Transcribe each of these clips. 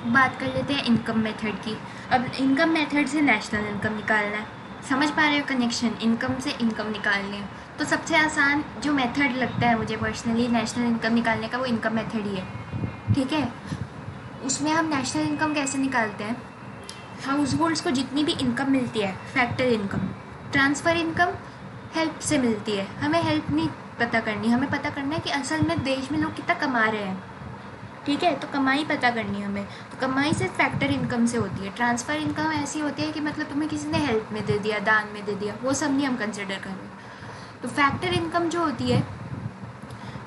बात कर लेते हैं इनकम मेथड की। अब इनकम मेथड से नेशनल इनकम निकालना है, समझ पा रहे हो कनेक्शन, इनकम से इनकम निकालनी है। तो सबसे आसान जो मेथड लगता है मुझे पर्सनली नेशनल इनकम निकालने का, वो इनकम मेथड ही है। ठीक है, उसमें हम नेशनल इनकम कैसे निकालते हैं, हाउस होल्ड्स को जितनी भी इनकम मिलती है, factor income, transfer income help से मिलती है। हमें हेल्प नहीं पता करनी, हमें पता करना है कि असल में देश में लोग कितना कमा रहे हैं। ठीक है, तो कमाई पता करनी है हमें। तो कमाई सिर्फ फैक्टर इनकम से होती है। ट्रांसफ़र इनकम ऐसी होती है कि मतलब तुम्हें किसी ने हेल्प में दे दिया, दान में दे दिया, वो सब नहीं हम कंसिडर कर रहे। तो फैक्टर इनकम जो होती है,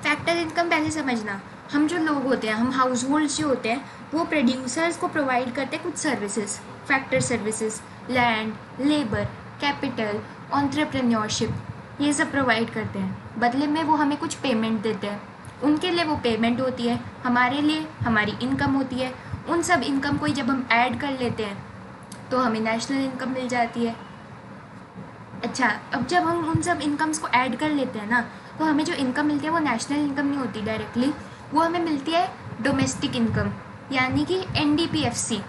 फैक्टर इनकम पहले समझना, हम जो लोग होते हैं, हम हाउस होल्ड्स जो होते हैं, वो प्रोड्यूसर्स को प्रोवाइड करते हैं कुछ services, factor services, land, labour, capital, entrepreneurship, ये सब प्रोवाइड करते हैं। बदले में वो हमें कुछ पेमेंट देते हैं, उनके लिए वो पेमेंट होती है, हमारे लिए हमारी इनकम होती है। उन सब इनकम को जब हम ऐड कर लेते हैं तो हमें नेशनल इनकम मिल जाती है। अच्छा, अब जब हम उन सब इनकम्स को ऐड कर लेते हैं ना, तो हमें जो इनकम मिलती है वो नेशनल इनकम नहीं होती डायरेक्टली, वो हमें मिलती है डोमेस्टिक इनकम, यानी कि एनडीपीएफसी।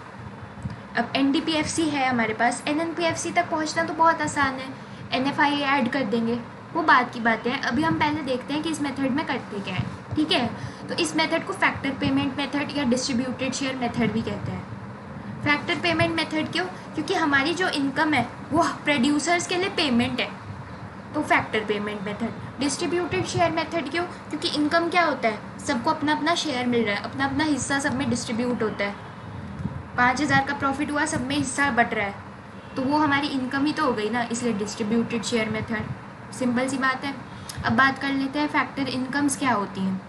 अब एनडीपीएफसी है हमारे पास, एनएनपीएफसी तक पहुंचना तो बहुत आसान है, एनएफआई ऐड कर देंगे, वो बात की बात है। अभी हम पहले देखते हैं कि इस मेथड में करते क्या है। ठीक है, तो इस मेथड को फैक्टर पेमेंट मेथड या डिस्ट्रीब्यूटेड शेयर मेथड भी कहते हैं। फैक्टर पेमेंट मेथड क्यों, क्योंकि हमारी जो इनकम है वो प्रोड्यूसर्स के लिए पेमेंट है, तो factor payment method. Distributed share method क्यों, क्योंकि इनकम क्या होता है, सबको अपना अपना शेयर मिल रहा है, अपना अपना हिस्सा सब में डिस्ट्रीब्यूट होता है। 5,000 का प्रॉफिट हुआ, सब में हिस्सा बट रहा है, तो वो हमारी इनकम ही तो हो गई ना, इसलिए डिस्ट्रीब्यूटेड शेयर मेथड। सिंपल सी बात है। अब बात कर लेते हैं फैक्टर इनकम्स क्या होती हैं।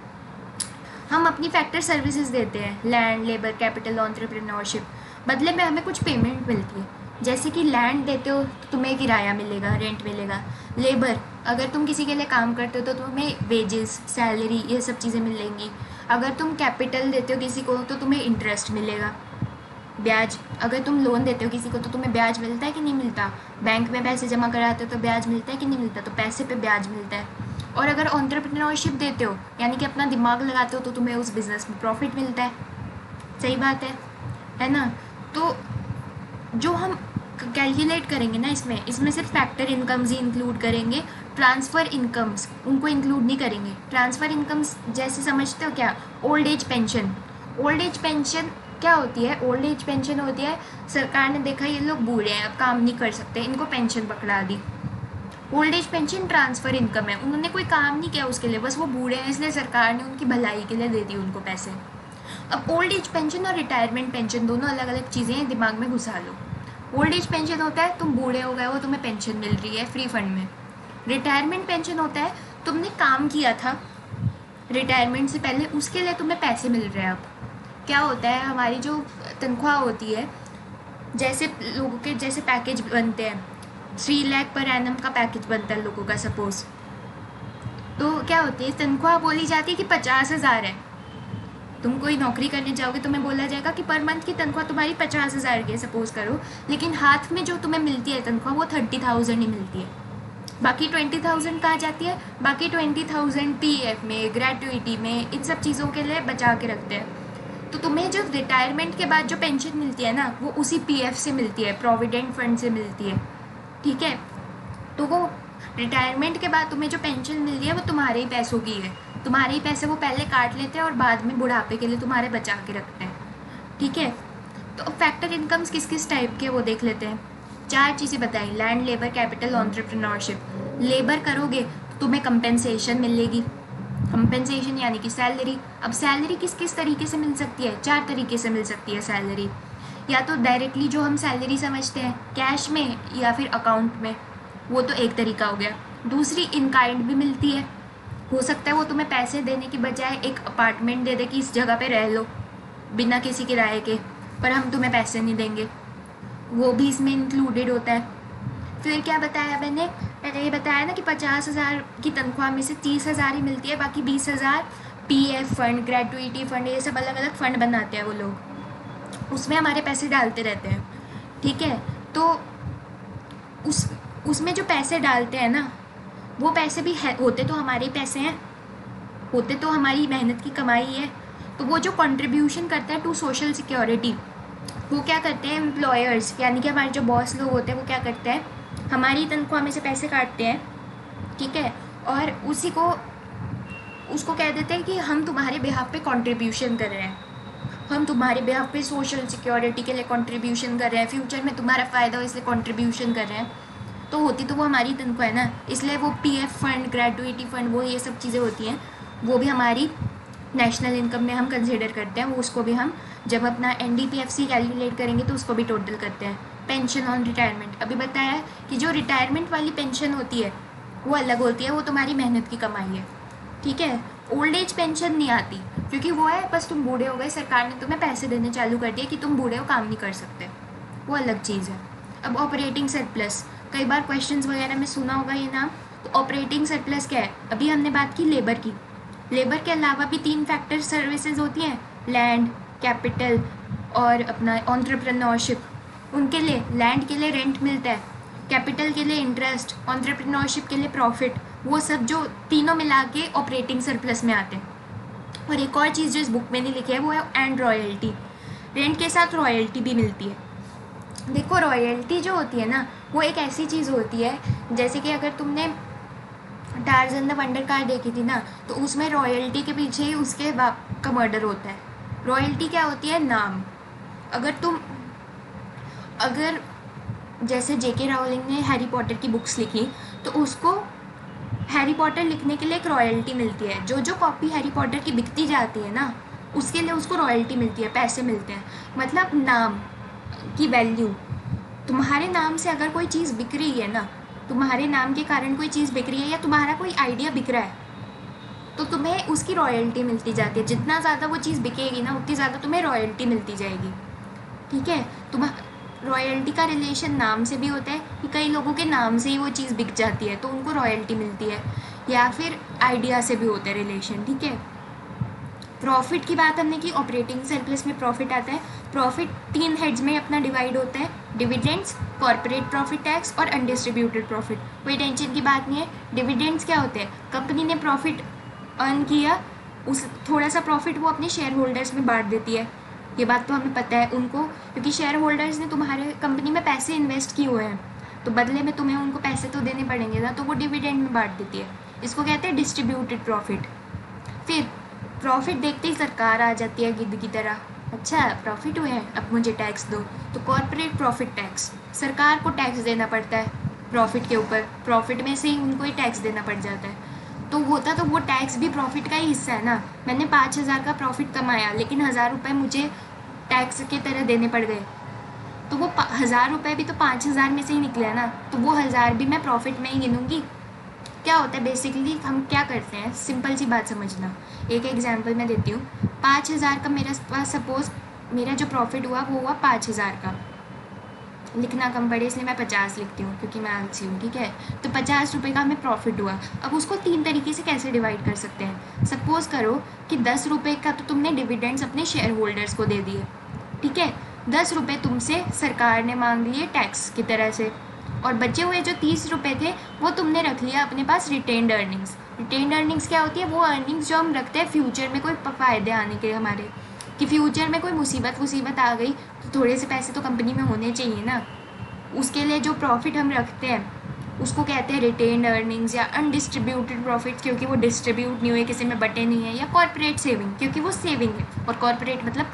हम अपनी फैक्टर सर्विसेज देते हैं, लैंड, लेबर, कैपिटल, एंटरप्रेन्योरशिप, बदले में हमें कुछ पेमेंट मिलती है। जैसे कि लैंड देते हो तो तुम्हें किराया मिलेगा, रेंट मिलेगा। लेबर, अगर तुम किसी के लिए काम करते हो तो तुम्हें वेजेस, सैलरी, ये सब चीज़ें मिलेंगी। अगर तुम कैपिटल देते हो किसी को तो तुम्हें इंटरेस्ट मिलेगा, ब्याज। अगर तुम लोन देते हो किसी को तो तुम्हें ब्याज मिलता है कि नहीं मिलता, बैंक में पैसे जमा कराते हो तो ब्याज मिलता है कि नहीं मिलता, तो पैसे पे ब्याज मिलता है। और अगर एंटरप्रेन्योरशिप देते हो, यानी कि अपना दिमाग लगाते हो, तो तुम्हें उस बिज़नेस में प्रॉफिट मिलता है। सही बात है ना। तो जो हम कैलकुलेट करेंगे ना, इसमें सिर्फ फैक्टर इनकम्स ही इंक्लूड करेंगे, ट्रांसफ़र इनकम्स उनको इंक्लूड नहीं करेंगे। ट्रांसफ़र इनकम्स जैसे समझते हो क्या, old age pension. Old age pension क्या होती है, ओल्ड एज पेंशन होती है, सरकार ने देखा ये लोग बूढ़े हैं, अब काम नहीं कर सकते, इनको पेंशन पकड़ा दी। Old age pension transfer income है, उन्होंने कोई काम नहीं किया उसके लिए, बस वो बूढ़े हैं इसलिए सरकार ने उनकी भलाई के लिए दे दी उनको पैसे। अब ओल्ड एज पेंशन और रिटायरमेंट पेंशन दोनों अलग अलग चीज़ें हैं, दिमाग में घुसा लो। ओल्ड एज पेंशन होता है तुम बूढ़े हो गए हो, तुम्हें पेंशन मिल रही है फ्री फंड में। रिटायरमेंट पेंशन होता है तुमने काम किया था रिटायरमेंट से पहले, उसके लिए तुम्हें पैसे मिल रहे हैं। अब क्या होता है, हमारी जो तनख्वाह होती है, जैसे लोगों के जैसे पैकेज बनते हैं, 3 लाख पर एनम का पैकेज बनता है लोगों का सपोज, तो क्या होती है, तनख्वाह बोली जाती है कि 50,000 है। तुम कोई नौकरी करने जाओगे, तुम्हें बोला जाएगा कि पर मंथ की तनख्वाह तुम्हारी 50,000 की है सपोज करो, लेकिन हाथ में जो तुम्हें मिलती है तनख्वाह वो 30,000 ही मिलती है। बाकी 20,000 कहाँ जाती है, बाकी 20,000 पीएफ में, ग्रेट्युइटी में, इन सब चीज़ों के लिए बचा के रखते हैं। तो तुम्हें जो रिटायरमेंट के बाद जो पेंशन मिलती है ना, वो उसी पीएफ से मिलती है, प्रोविडेंट फंड से मिलती है। ठीक है, तो वो रिटायरमेंट के बाद तुम्हें जो पेंशन मिल रही है वो तुम्हारे ही पैसों की है, तुम्हारे ही पैसे वो पहले काट लेते हैं और बाद में बुढ़ापे के लिए तुम्हारे बचा के रखते हैं। ठीक है, तो फैक्टर इनकम्स किस किस टाइप के वो देख लेते हैं। 4 चीज़ें बताई, land, labour, capital, entrepreneurship. Labour करोगे तो तुम्हें कंपेंसेशन मिलेगी, कंपेंसेशन यानी कि सैलरी। अब सैलरी किस किस तरीके से मिल सकती है, 4 तरीके से मिल सकती है सैलरी। या तो डायरेक्टली जो हम सैलरी समझते हैं कैश में, या फिर अकाउंट में, वो तो एक तरीका हो गया। दूसरी इन काइंड भी मिलती है, हो सकता है वो तुम्हें पैसे देने की बजाय एक अपार्टमेंट दे दे कि इस जगह पे रह लो बिना किसी किराए के, पर हम तुम्हें पैसे नहीं देंगे, वो भी इसमें इंक्लूडेड होता है। फिर क्या बताया मैंने ये बताया ना कि 50,000 की तनख्वाह में से 30,000 ही मिलती है, बाकी 20,000 पीएफ फंड, ग्रेट्युइटी फंड, ये सब अलग अलग फंड बनाते हैं वो लोग, उसमें हमारे पैसे डालते रहते हैं। ठीक है, तो उसमें जो पैसे डालते हैं ना, वो पैसे भी होते तो हमारे ही पैसे हैं, होते तो हमारी मेहनत की कमाई है, तो वो जो कंट्रीब्यूशन करता है टू सोशल सिक्योरिटी, वो क्या करते हैं एम्प्लॉयर्स, यानी कि हमारे जो बॉस लोग होते हैं, वो क्या करते हैं हमारी तनख्वाह में से पैसे काटते हैं, ठीक है, और उसी को उसको कह देते हैं कि हम तुम्हारे बिहाफ पे कंट्रीब्यूशन कर रहे हैं, हम तुम्हारे बिहाफ पे सोशल सिक्योरिटी के लिए कंट्रीब्यूशन कर रहे हैं, फ्यूचर में तुम्हारा फ़ायदा हो इसलिए कंट्रीब्यूशन कर रहे हैं। तो होती तो वो हमारी तनख्वाह है ना, इसलिए वो पीएफ फंड, ग्रेजुएटी फंड, वो ये सब चीज़ें होती हैं, वो भी हमारी नेशनल इनकम में हम कंसिडर करते हैं। वो उसको भी हम जब अपना एनडीपीएफसी कैलकुलेट करेंगे तो उसको भी टोटल करते हैं। पेंशन ऑन रिटायरमेंट, अभी बताया है कि जो रिटायरमेंट वाली पेंशन होती है वो अलग होती है, वो तुम्हारी मेहनत की कमाई है, ठीक है। ओल्ड एज पेंशन नहीं आती, क्योंकि वो है बस तुम बूढ़े हो गए, सरकार ने तुम्हें पैसे देने चालू कर दिए कि तुम बूढ़े हो, काम नहीं कर सकते, वो अलग चीज़ है। अब ऑपरेटिंग सरप्लस, कई बार क्वेश्चंस वगैरह में सुना होगा ये नाम। तो ऑपरेटिंग सरप्लस क्या है? अभी हमने बात की लेबर की, लेबर के अलावा भी 3 फैक्टर सर्विसेज होती हैं, लैंड, कैपिटल और अपना एंटरप्रेन्योरशिप। उनके लिए लैंड के लिए रेंट मिलता है, कैपिटल के लिए इंटरेस्ट, एंटरप्रेन्योरशिप के लिए प्रॉफिट, वो सब जो तीनों मिला के ऑपरेटिंग सरप्लस में आते हैं। और एक और चीज़ जो इस बुक में नहीं लिखी है वो है एंड रॉयल्टी, रेंट के साथ रॉयल्टी भी मिलती है। देखो रॉयल्टी जो होती है ना, वो एक ऐसी चीज़ होती है, जैसे कि अगर तुमने टार्ज़न द वंडर कार देखी थी ना, तो उसमें रॉयल्टी के पीछे ही उसके बाप का मर्डर होता है। रॉयल्टी क्या होती है? नाम। अगर जैसे जेके रावलिंग ने हैरी पॉटर की बुक्स लिखी, तो उसको हैरी पॉटर लिखने के लिए एक रॉयल्टी मिलती है। जो कॉपी हैरी पॉटर की बिकती जाती है ना, उसके लिए उसको रॉयल्टी मिलती है, पैसे मिलते हैं। मतलब नाम की वैल्यू, तुम्हारे नाम से अगर कोई चीज़ बिक रही है ना, तुम्हारे नाम के कारण कोई चीज़ बिक रही है या तुम्हारा कोई आइडिया बिक रहा है, तो तुम्हें उसकी रॉयल्टी मिलती जाती है। जितना ज़्यादा वो चीज़ बिकेगी ना, उतनी ज़्यादा तुम्हें रॉयल्टी मिलती जाएगी, ठीक है। रॉयल्टी का रिलेशन नाम से भी होता है कि कई लोगों के नाम से ही वो चीज़ बिक जाती है तो उनको रॉयल्टी मिलती है, या फिर आइडिया से भी होता है रिलेशन, ठीक है। प्रॉफिट की बात हमने की, ऑपरेटिंग सरप्लस में प्रॉफिट आता है। प्रॉफिट 3 हेड्स में अपना डिवाइड होता है, डिविडेंड्स, कॉर्पोरेट प्रॉफिट टैक्स और अनडिस्ट्रीब्यूटेड प्रॉफिट। कोई टेंशन की बात नहीं है। डिविडेंड्स क्या होते हैं? कंपनी ने प्रॉफिट अर्न किया, उस थोड़ा सा प्रॉफिट वो अपने शेयर होल्डर्स में बांट देती है। ये बात तो हमें पता है उनको, क्योंकि शेयर होल्डर्स ने तुम्हारे कंपनी में पैसे इन्वेस्ट किए हुए हैं, तो बदले में तुम्हें उनको पैसे तो देने पड़ेंगे ना, तो वो डिविडेंड में बांट देती है। इसको कहते हैं डिस्ट्रीब्यूटेड प्रॉफिट। फिर प्रॉफिट देखते ही सरकार आ जाती है गिद्ध की तरह, अच्छा प्रॉफिट हुए हैं, अब मुझे टैक्स दो। तो कॉर्पोरेट प्रॉफिट टैक्स, सरकार को टैक्स देना पड़ता है प्रॉफिट के ऊपर, प्रॉफिट में से ही उनको ही टैक्स देना पड़ जाता है। तो होता तो वो टैक्स भी प्रॉफिट का ही हिस्सा है ना। मैंने 5,000 का प्रॉफिट कमाया, लेकिन 1,000 रुपये मुझे टैक्स की तरह देने पड़ गए, तो वो 1,000 रुपये भी तो 5,000 में से ही निकले है ना, तो वो 1,000 भी मैं प्रॉफिट में ही गिनूंगी। क्या होता है बेसिकली, हम क्या करते हैं, सिंपल सी बात समझना। एक एग्जांपल मैं देती हूँ। 5,000 का मेरे पास सपोज मेरा जो प्रॉफिट हुआ वो हुआ 5,000 का। लिखना कम पड़े इसलिए मैं 50 लिखती हूँ, क्योंकि मैं आलसी हूँ, ठीक है। तो 50 रुपये का हमें प्रॉफिट हुआ। अब उसको 3 तरीके से कैसे डिवाइड कर सकते हैं। सपोज करो कि 10 रुपये का तो तुमने डिविडेंड्स अपने शेयर होल्डर्स को दे दिए, ठीक है। 10 रुपये तुमसे सरकार ने मांग लिए टैक्स की तरह से, और बचे हुए जो 30 रुपये थे वो तुमने रख लिया अपने पास रिटेन्ड अर्निंग्स। रिटेन्ड अर्निंग्स क्या होती है? वो अर्निंग्स जो हम रखते हैं फ्यूचर में कोई फ़ायदे आने के हमारे, कि फ्यूचर में कोई मुसीबत आ गई तो थोड़े से पैसे तो कंपनी में होने चाहिए ना। उसके लिए जो प्रॉफिट हम रखते हैं उसको कहते हैं रिटेन्ड अर्निंग्स, या अनडिस्ट्रीब्यूटेड प्रॉफिट क्योंकि वो डिस्ट्रीब्यूट नहीं हुए, किसी में बटे नहीं है, या कॉर्पोरेट सेविंग क्योंकि वो सेविंग है, और कॉर्पोरेट मतलब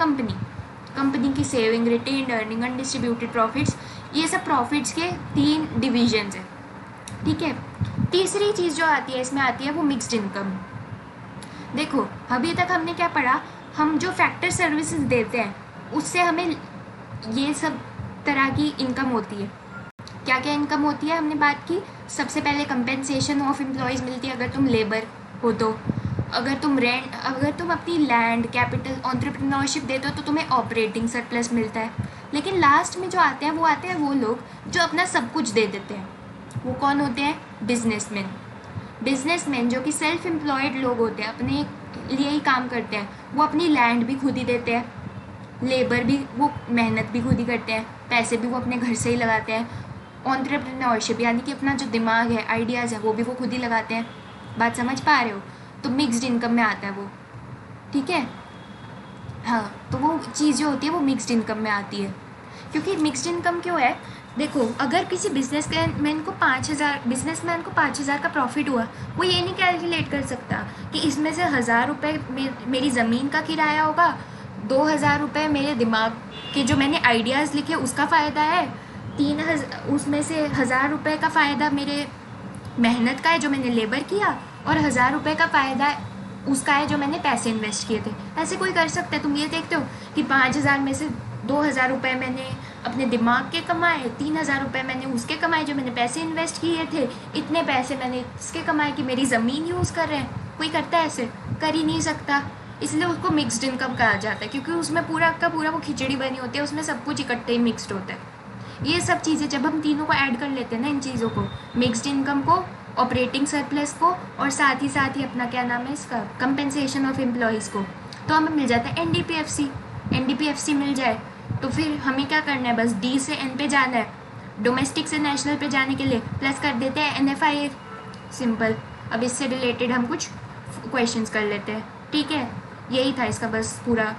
कंपनी की saving, retained earning, undistributed profits. ये सब प्रॉफिट्स के 3 डिविजन्स हैं, ठीक है। तीसरी चीज़ जो आती है इसमें आती है वो मिक्स्ड इनकम। देखो अभी तक हमने क्या पढ़ा, हम जो फैक्टर सर्विसेज देते हैं उससे हमें ये सब तरह की इनकम होती है। क्या क्या इनकम होती है हमने बात की। सबसे पहले कंपेंसेशन ऑफ एम्प्लॉयज़ मिलती है अगर तुम लेबर हो तो। अगर तुम अपनी लैंड, कैपिटल, एंटरप्रेन्योरशिप देते हो तो तुम्हें ऑपरेटिंग सरप्लस मिलता है। लेकिन लास्ट में जो आते हैं वो लोग जो अपना सब कुछ दे देते हैं। वो कौन होते हैं? बिजनेसमैन जो कि सेल्फ एम्प्लॉयड लोग होते हैं, अपने लिए ही काम करते हैं। वो अपनी लैंड भी खुद ही देते हैं, लेबर भी, वो मेहनत भी खुद ही करते हैं, पैसे भी वो अपने घर से ही लगाते हैं। एंटरप्रेन्योरशिप यानी कि अपना जो दिमाग है, आइडियाज़ है, वो भी वो खुद ही लगाते हैं। बात समझ पा रहे हो? तो मिक्स्ड इनकम में आता है वो, ठीक है। हाँ, तो वो चीज़ जो होती है वो मिक्स्ड इनकम में आती है। क्योंकि मिक्स्ड इनकम क्यों है, देखो अगर किसी बिजनेसमैन को 5,000 का प्रॉफिट हुआ, वो ये नहीं कैलकुलेट कर सकता कि इसमें से 1,000 रुपये मेरी ज़मीन का किराया होगा, 2,000 रुपये मेरे दिमाग के जो मैंने आइडियाज़ लिखे उसका फ़ायदा है, 3,000 उसमें से 1,000 रुपये का फ़ायदा मेरे मेहनत का है जो मैंने लेबर किया, और 1,000 रुपये का फ़ायदा उसका है जो मैंने पैसे इन्वेस्ट किए थे। ऐसे कोई कर सकता है? तुम ये देखते हो कि 5,000 में से 2,000 रुपये मैंने अपने दिमाग के कमाए, 3,000 रुपये मैंने उसके कमाए जो मैंने पैसे इन्वेस्ट किए थे, इतने पैसे मैंने इसके कमाए कि मेरी ज़मीन यूज़ कर रहे हैं। कोई करता है ऐसे? कर ही नहीं सकता। इसलिए उसको मिक्स्ड इनकम कहा जाता है, क्योंकि उसमें पूरा का पूरा वो खिचड़ी बनी होती है, उसमें सब कुछ इकट्ठे ही मिक्सड होता है। ये सब चीज़ें जब हम तीनों को ऐड कर लेते हैं ना, इन चीज़ों को, मिक्स्ड इनकम को, ऑपरेटिंग सरप्लस को, और साथ ही अपना क्या नाम है इसका, कंपेंसेशन ऑफ एम्प्लॉयज़ को, तो हमें मिल जाता है एनडीपीएफसी मिल जाए तो फिर हमें क्या करना है, बस डी से एन पे जाना है, डोमेस्टिक से नेशनल पे जाने के लिए प्लस कर देते हैं एनएफआई, सिंपल। अब इससे रिलेटेड हम कुछ क्वेश्चंस कर लेते हैं, ठीक है? यही था इसका बस पूरा